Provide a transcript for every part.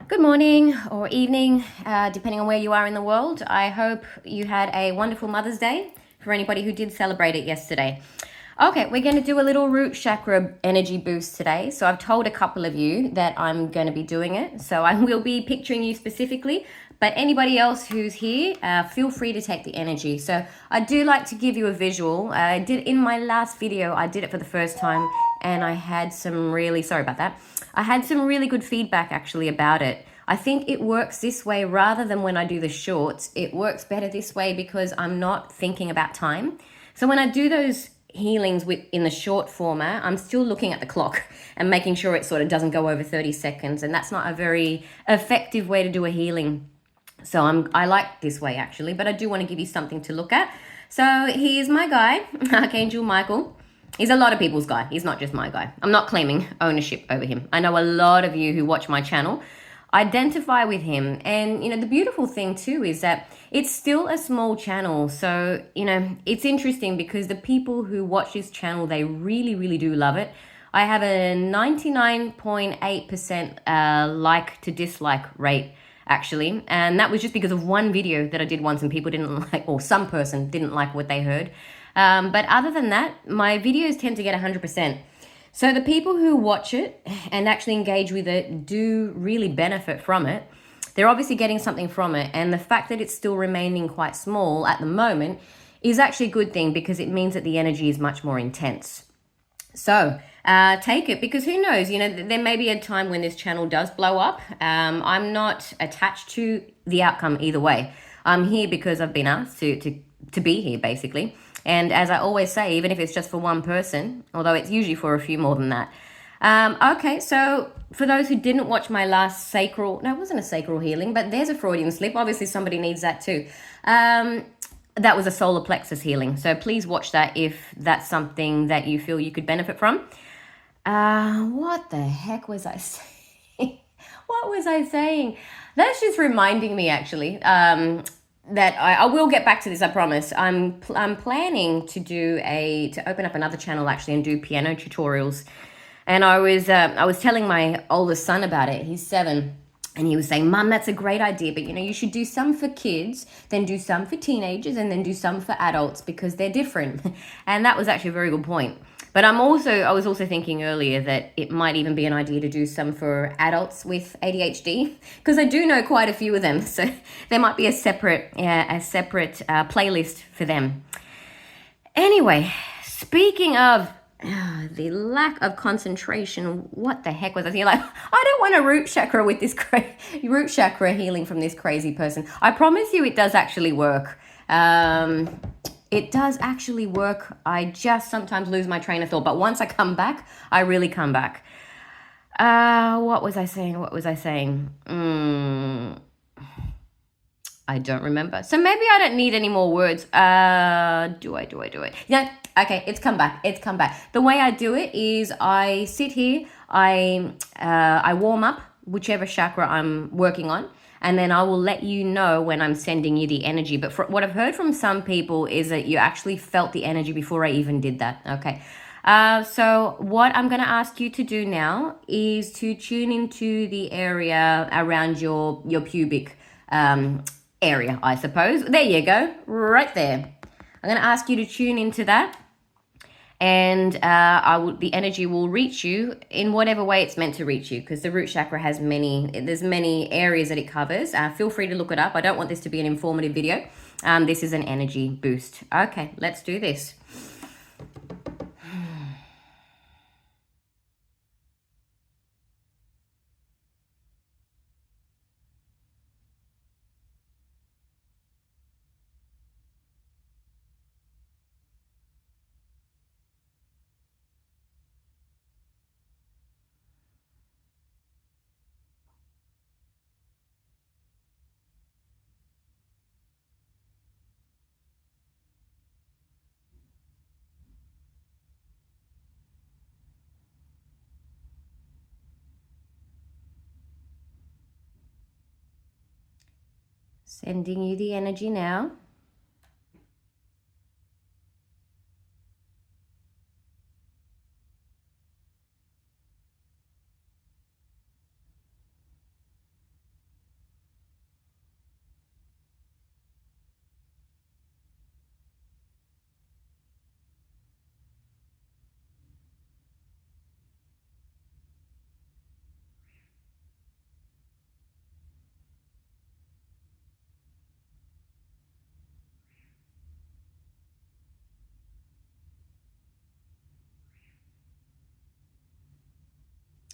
Good morning or evening, depending on where you are in the world. I hope you had a wonderful Mother's Day for anybody who did celebrate it yesterday. Okay, we're going to do a little root chakra energy boost today. So I've told a couple of you that I'm going to be doing it. So I will be picturing you specifically, but anybody else who's here, feel free to take the energy. So I do like to give you a visual. I did in my last video, I did it for the first time and I had some really, sorry about that. I had some really good feedback actually about it. I think it works this way rather than when I do the shorts. It works better this way because I'm not thinking about time. So when I do those healings in the short format, I'm still looking at the clock and making sure it sort of doesn't go over 30 seconds. And that's not a very effective way to do a healing. So I like this way actually, but I do want to give you something to look at. So here's my guy, Archangel Michael. He's a lot of people's guy. He's not just my guy. I'm not claiming ownership over him. I know a lot of you who watch my channel identify with him. And, the beautiful thing too is that it's still a small channel. So, it's interesting because the people who watch this channel, they really, really do love it. I have a 99.8% like to dislike rate actually. And that was just because of one video that I did once and people didn't like, or some person didn't like what they heard. But other than that, my videos tend to get 100%. So the people who watch it and actually engage with it do really benefit from it. They're obviously getting something from it. And the fact that it's still remaining quite small at the moment is actually a good thing because it means that the energy is much more intense. So take it because who knows, there may be a time when this channel does blow up. I'm not attached to the outcome either way. I'm here because I've been asked to be here basically. And as I always say, even if it's just for one person, although it's usually for a few more than that. Okay, so for those who didn't watch my last sacral, no, it wasn't a sacral healing, but there's a Freudian slip. Obviously somebody needs that too. That was a solar plexus healing. So please watch that if that's something that you feel you could benefit from. What the heck was I saying? What was I saying? That's just reminding me actually, that I will get back to this, I promise. I'm planning to open up another channel actually and do piano tutorials. And I was telling my oldest son about it. He's 7. And he was saying, Mum, that's a great idea, but you should do some for kids, then do some for teenagers, and then do some for adults because they're different. And that was actually a very good point. But I was also thinking earlier that it might even be an idea to do some for adults with ADHD because I do know quite a few of them. So there might be a separate playlist for them. Anyway, speaking of the lack of concentration, what the heck was I thinking? Like, I don't want a root chakra with this root chakra healing from this crazy person. I promise you it does actually work. It does actually work. I just sometimes lose my train of thought. But once I come back, I really come back. What was I saying? I don't remember. So maybe I don't need any more words. Do I? Yeah, okay, it's come back. The way I do it is I sit here, I warm up whichever chakra I'm working on, and then I will let you know when I'm sending you the energy. But what I've heard from some people is that you actually felt the energy before I even did that. Okay. So what I'm going to ask you to do now is to tune into the area around your pubic area, I suppose. There you go, right there. I'm going to ask you to tune into that. And the energy will reach you in whatever way it's meant to reach you, because the root chakra has there's many areas that it covers. Feel free to look it up. I don't want this to be an informative video. This is an energy boost. Okay, let's do this. Sending you the energy now.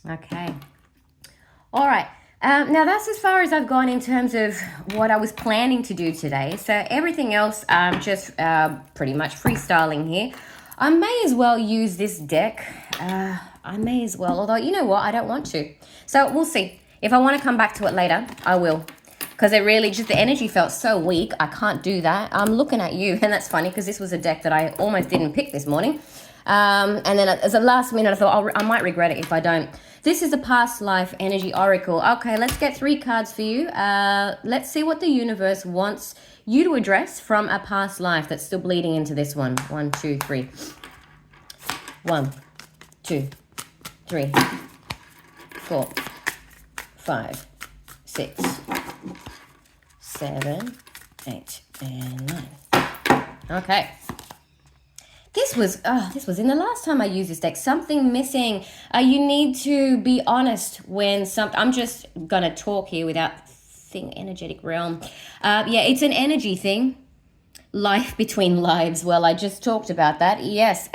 Okay. All right. Now that's as far as I've gone in terms of what I was planning to do today. So everything else, I'm just pretty much freestyling here. I may as well use this deck. I may as well, although you know what, I don't want to. So we'll see. If I want to come back to it later, I will. Because it really, just the energy felt so weak. I can't do that. I'm looking at you, and that's funny because this was a deck that I almost didn't pick this morning. And then as a last minute, I thought I might regret it if I don't. This is a past life energy oracle. Okay, let's get 3 cards for you. Let's see what the universe wants you to address from a past life that's still bleeding into this one. 1, 2, 3. 1, 2, 3, 4, 5, 6, 7, 8, and 9. Okay. This was in the last time I used this deck. Something missing. You need to be honest when I'm just gonna talk here without energetic realm. Yeah, it's an energy thing. Life between lives. Well, I just talked about that. Yes,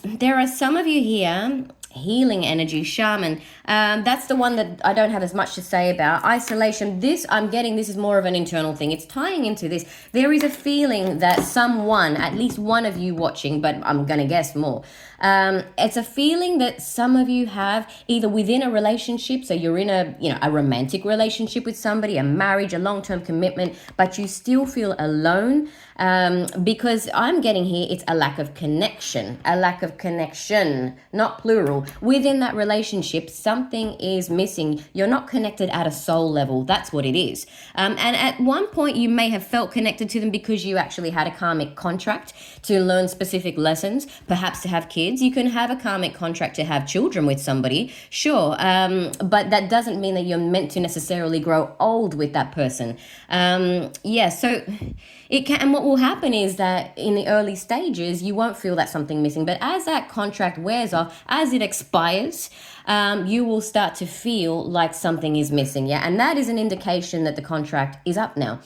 there are some of you here. Healing energy, shaman. That's the one that I don't have as much to say about. Isolation. This is more of an internal thing. It's tying into this. There is a feeling that someone, at least one of you watching, but I'm going to guess more. It's a feeling that some of you have either within a relationship. So you're in a romantic relationship with somebody, a marriage, a long-term commitment, but you still feel alone. Because I'm getting here, it's a lack of connection, not plural. Within that relationship, something is missing. You're not connected at a soul level. That's what it is. And at one point, you may have felt connected to them because you actually had a karmic contract to learn specific lessons, perhaps to have kids. You can have a karmic contract to have children with somebody, sure. But that doesn't mean that you're meant to necessarily grow old with that person. So it can, and what will happen is that in the early stages, you won't feel that something missing. But as that contract wears off, as it expires, you will start to feel like something is missing. Yeah. And that is an indication that the contract is up now.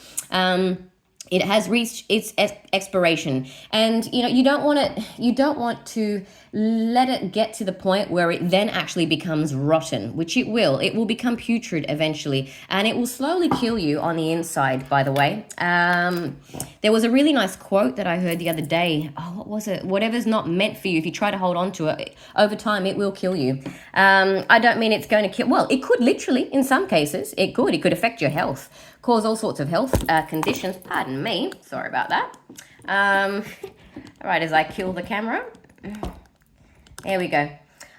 It has reached its expiration, and you don't want to let it get to the point where it then actually becomes rotten, which it will. It will become putrid eventually, and it will slowly kill you on the inside, by the way. There was a really nice quote that I heard the other day. Oh, what was it? Whatever's not meant for you, if you try to hold on to it, over time, it will kill you. I don't mean it's going to kill. Well, it could literally, in some cases, it could affect your health, cause all sorts of health conditions. Pardon me. Sorry about that. All right, as I kill the camera. There we go.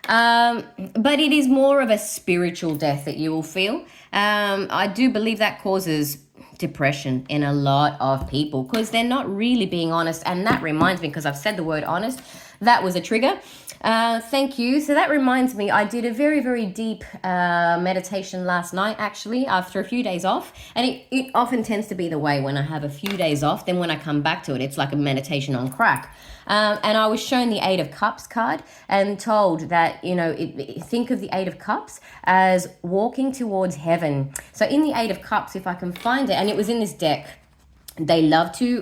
But it is more of a spiritual death that you will feel. I do believe that causes depression in a lot of people because they're not really being honest. And that reminds me, because I've said the word honest, that was a trigger. Thank you. So that reminds me, I did a very, very deep meditation last night, actually, after a few days off. And it often tends to be the way when I have a few days off. Then when I come back to it, it's like a meditation on crack. And I was shown the 8 of Cups card and told that, think of the 8 of Cups as walking towards heaven. So in the 8 of Cups, if I can find it, and it was in this deck, they love to,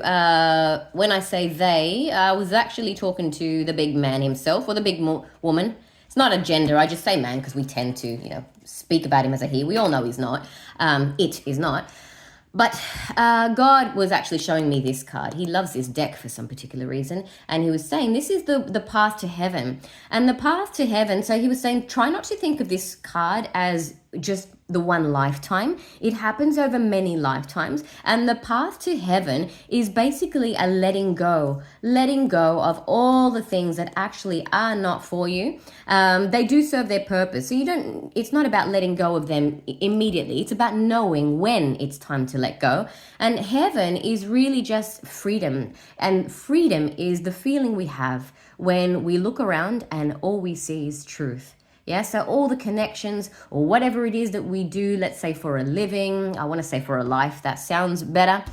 when I say they, I was actually talking to the big man himself, or the big woman. It's not a gender, I just say man because we tend to, speak about him as a he. We all know he's not. It is not. But God was actually showing me this card. He loves this deck for some particular reason. And he was saying, this is the path to heaven. And the path to heaven, so he was saying, try not to think of this card as just the one lifetime. It happens over many lifetimes. And the path to heaven is basically a letting go of all the things that actually are not for you. They do serve their purpose. So it's not about letting go of them immediately. It's about knowing when it's time to let go. And heaven is really just freedom. And freedom is the feeling we have when we look around and all we see is truth. Yeah, so all the connections or whatever it is that we do, let's say for a living, I want to say for a life, that sounds better.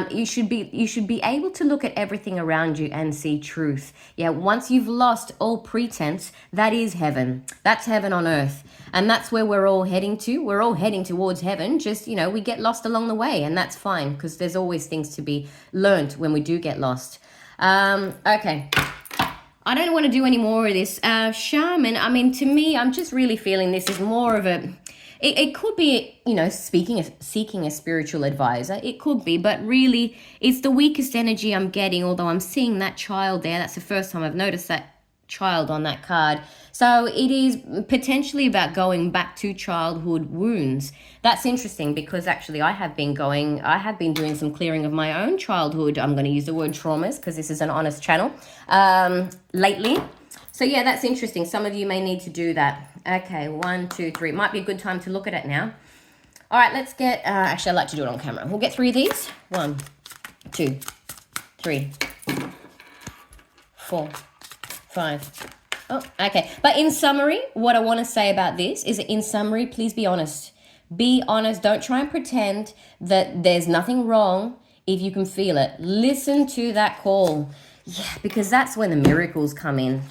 You should be able to look at everything around you and see truth. Yeah, once you've lost all pretense, that is heaven. That's heaven on earth. And that's where we're all heading to. We're all heading towards heaven. Just, we get lost along the way, and that's fine because there's always things to be learned when we do get lost. Okay. I don't want to do any more of this. Shaman, I mean, to me, I'm just really feeling this is more of a, it could be, you know, seeking a spiritual advisor. It could be, but really it's the weakest energy I'm getting, although I'm seeing that child there. That's the first time I've noticed that child on that card. So it is potentially about going back to childhood wounds. That's interesting because actually I have been doing some clearing of my own childhood. I'm going to use the word traumas because this is an honest channel, lately. So yeah, that's interesting. Some of you may need to do that. Okay, 1, 2, 3. Might be a good time to look at it now. All right, let's get, actually I like to do it on camera. We'll get 3 of these. 1, 2, 3, 4, 5. Oh, okay. But in summary, what I want to say about this is that in summary, please be honest. Be honest. Don't try and pretend that there's nothing wrong if you can feel it. Listen to that call. Yeah, because that's when the miracles come in.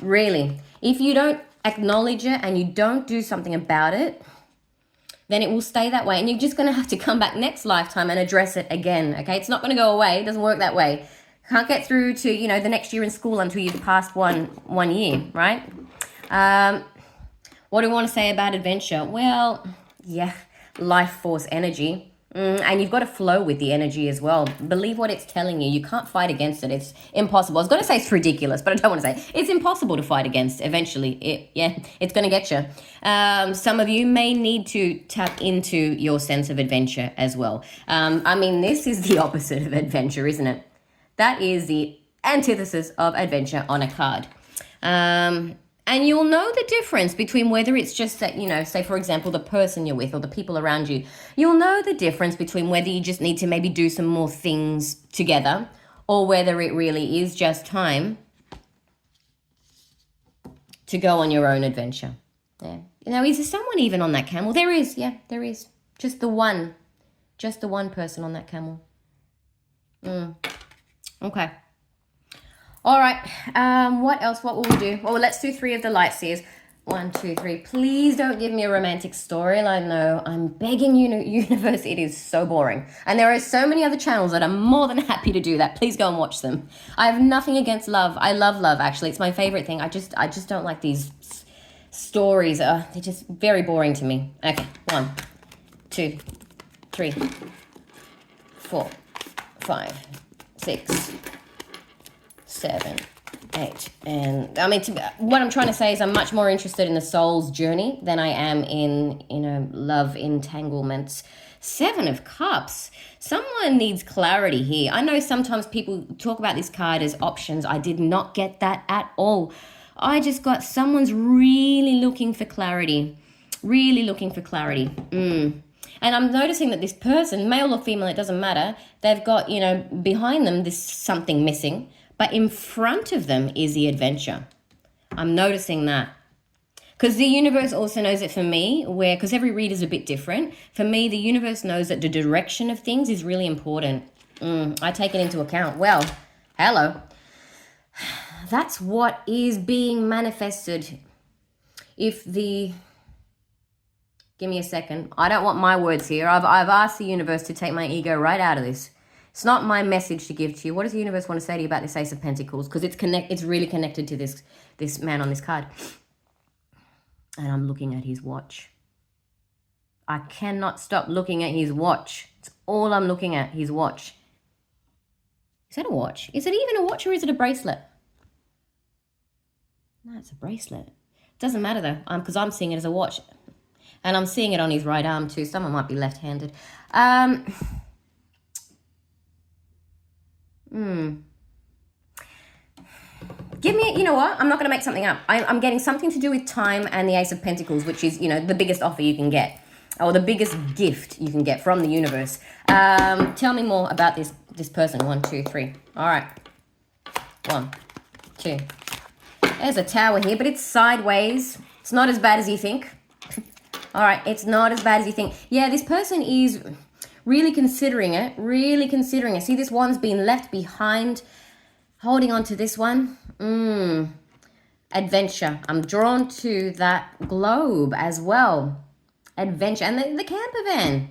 Really. If you don't acknowledge it and you don't do something about it, then it will stay that way. And you're just going to have to come back next lifetime and address it again. Okay? It's not going to go away. It doesn't work that way. Can't get through to, you know, the next year in school until you've passed one year, right? What do I want to say about adventure? Well, yeah, life force energy. And you've got to flow with the energy as well. Believe what it's telling you. You can't fight against it. It's impossible. I was going to say it's ridiculous, but I don't want to say it's impossible to fight against eventually. It's going to get you. Some of you may need to tap into your sense of adventure as well. I mean, this is the opposite of adventure, isn't it? That is the antithesis of adventure on a card. And you'll know the difference between whether it's just that, you know, say, for example, the person you're with or the people around you. You'll know the difference between whether you just need to maybe do some more things together or whether it really is just time to go on your own adventure. Yeah. Now, is there someone even on that camel? There is. Yeah, there is. Just the one person on that camel. Okay. All right. What else? What will we do? Well, let's do 3 of the light seers. 1, 2, 3. Please don't give me a romantic storyline, though. I'm begging you, universe. It is so boring. And there are so many other channels that are more than happy to do that. Please go and watch them. I have nothing against love. I love love, actually. It's my favorite thing. I just don't like these stories. They're just very boring to me. Okay. 1, 2, 3, 4, 5, 6, 7, 8. And I mean, what I'm trying to say is I'm much more interested in the soul's journey than I am in, you know, love entanglements. 7 of Cups. Someone needs clarity here. I know sometimes people talk about this card as options. I did not get that at all. I just got someone's really looking for clarity. Really looking for clarity. And I'm noticing that this person, male or female, it doesn't matter, they've got, you know, behind them this something missing, but in front of them is the adventure. I'm noticing that. Because the universe also knows it for me, because every read is a bit different. For me, the universe knows that the direction of things is really important. I take it into account. Well, hello. That's what is being manifested. Give me a second. I don't want my words here. I've asked the universe to take my ego right out of this. It's not my message to give to you. What does the universe want to say to you about this Ace of Pentacles? Because it's really connected to this man on this card. And I'm looking at his watch. I cannot stop looking at his watch. It's all I'm looking at, his watch. Is that a watch? Is it even a watch or is it a bracelet? No, it's a bracelet. Doesn't matter though, because I'm seeing it as a watch. And I'm seeing it on his right arm too. Someone might be left-handed. Give me, you know what? I'm not going to make something up. I'm getting something to do with time and the Ace of Pentacles, which is, you know, the biggest offer you can get. Or the biggest gift you can get from the universe. Tell me more about this person. 1, 2, 3. All right. 1, 2. There's a tower here, but it's sideways. It's not as bad as you think. All right, it's not as bad as you think. Yeah, this person is really considering it, See, this one's been left behind, holding on to this one. Adventure. I'm drawn to that globe as well. Adventure. And the camper van.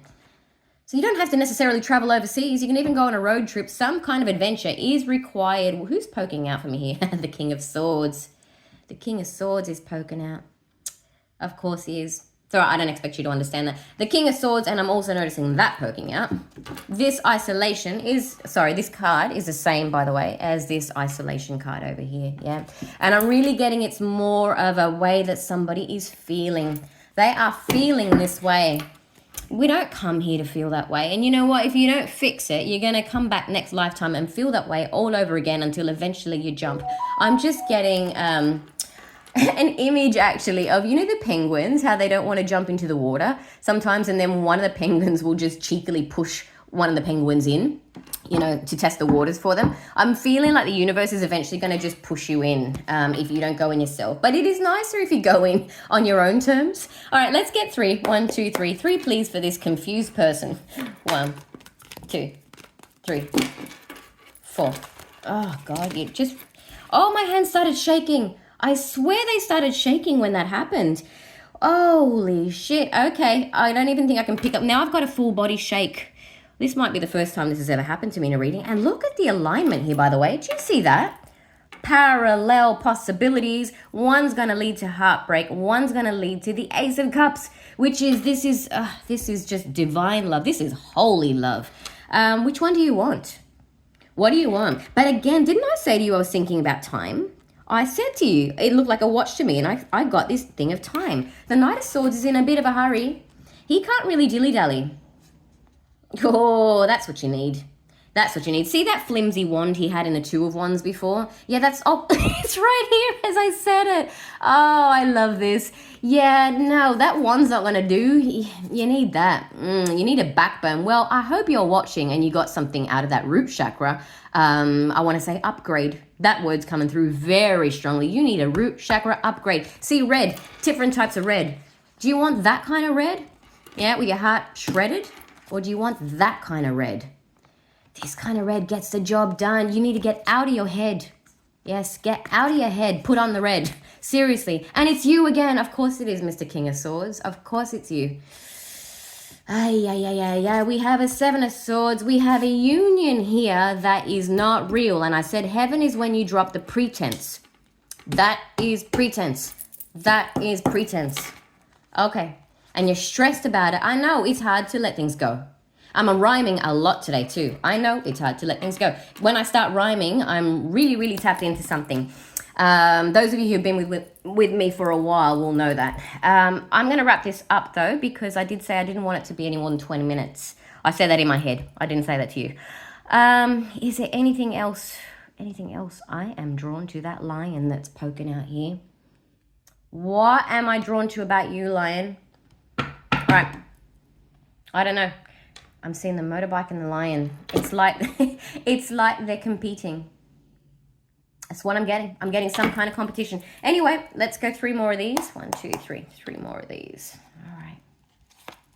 So you don't have to necessarily travel overseas. You can even go on a road trip. Some kind of adventure is required. Well, who's poking out for me here? The King of Swords. The King of Swords is poking out. Of course he is. So I don't expect you to understand that. The King of Swords, and I'm also noticing that poking out. This isolation is, sorry, this card is the same, by the way, as this isolation card over here, yeah? And I'm really getting it's more of a way that somebody is feeling. They are feeling this way. We don't come here to feel that way. And you know what? If you don't fix it, you're going to come back next lifetime and feel that way all over again until eventually you jump. I'm just getting an image actually of, you know, the penguins, how they don't want to jump into the water sometimes, and then one of the penguins will just cheekily push one of the penguins in, you know, to test the waters for them. I'm feeling like the universe is eventually going to just push you in if you don't go in yourself. But it is nicer if you go in on your own terms. All right, let's get 3. 1, 2, 3. 3, please, for this confused person. 1, 2, 3, 4. Oh, God, you just... Oh, my hands started shaking. I swear they started shaking when that happened. Holy shit. Okay, I don't even think I can pick up. Now I've got a full body shake. This might be the first time this has ever happened to me in a reading. And look at the alignment here, by the way. Do you see that? Parallel possibilities. One's going to lead to heartbreak. One's going to lead to the Ace of Cups, which is, this is just divine love. This is holy love. Which one do you want? What do you want? But again, didn't I say to you I was thinking about time? I said to you, it looked like a watch to me, and I got this thing of time. The Knight of Swords is in a bit of a hurry. He can't really dilly-dally. Oh, that's what you need. That's what you need. See that flimsy wand he had in the Two of Wands before? Yeah, that's... Oh, it's right here as I said it. Oh, I love this. Yeah, no, that wand's not going to do. You need that. You need a backbone. Well, I hope you're watching and you got something out of that root chakra. I want to say upgrade. That word's coming through very strongly. You need a root chakra upgrade. See, red. Different types of red. Do you want that kind of red? Yeah, with your heart shredded? Or do you want that kind of red? This kind of red gets the job done. You need to get out of your head. Yes, get out of your head. Put on the red. Seriously. And it's you again. Of course it is, Mr. King of Swords. Of course it's you. We have a 7 of Swords. We have a union here that is not real. And I said heaven is when you drop the pretense. That is pretense. That is pretense. Okay. And you're stressed about it. I know it's hard to let things go. I'm rhyming a lot today too. I know it's hard to let things go. When I start rhyming, I'm really, really tapped into something. Those of you who've been with me for a while will know that. I'm going to wrap this up though, because I did say I didn't want it to be any more than 20 minutes. I said that in my head. I didn't say that to you. Is there anything else? Anything else? I am drawn to that lion that's poking out here. What am I drawn to about you, lion? All right. I don't know. I'm seeing the motorbike and the lion. It's like it's like they're competing. That's what I'm getting. I'm getting some kind of competition. Anyway, let's go 3 more of these. 1, 2, 3. 3 more of these. All right.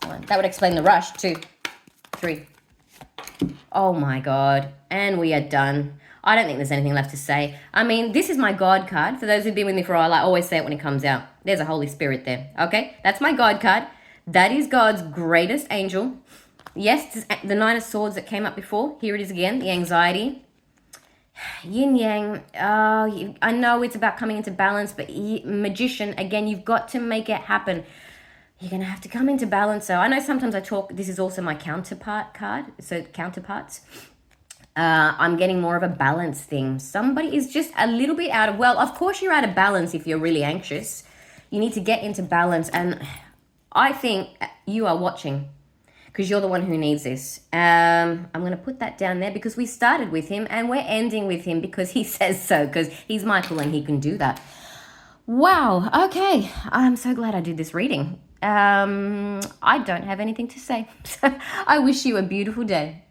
1. That would explain the rush. 2, 3. Oh my God. And we are done. I don't think there's anything left to say. I mean, this is my God card. For those who've been with me for a while, I always say it when it comes out. There's a Holy Spirit there. Okay? That's my God card. That is God's greatest angel. Yes, the 9 of Swords that came up before. Here it is again, the anxiety. Yin Yang. Oh, I know it's about coming into balance, but Magician, again, you've got to make it happen. You're going to have to come into balance. So I know sometimes I talk, this is also my counterpart card. So counterparts. I'm getting more of a balance thing. Somebody is just a little bit out of, well, of course you're out of balance if you're really anxious. You need to get into balance. And I think you are watching because you're the one who needs this. I'm going to put that down there because we started with him and we're ending with him because he says so, because he's Michael and he can do that. Wow. Okay. I'm so glad I did this reading. I don't have anything to say. I wish you a beautiful day.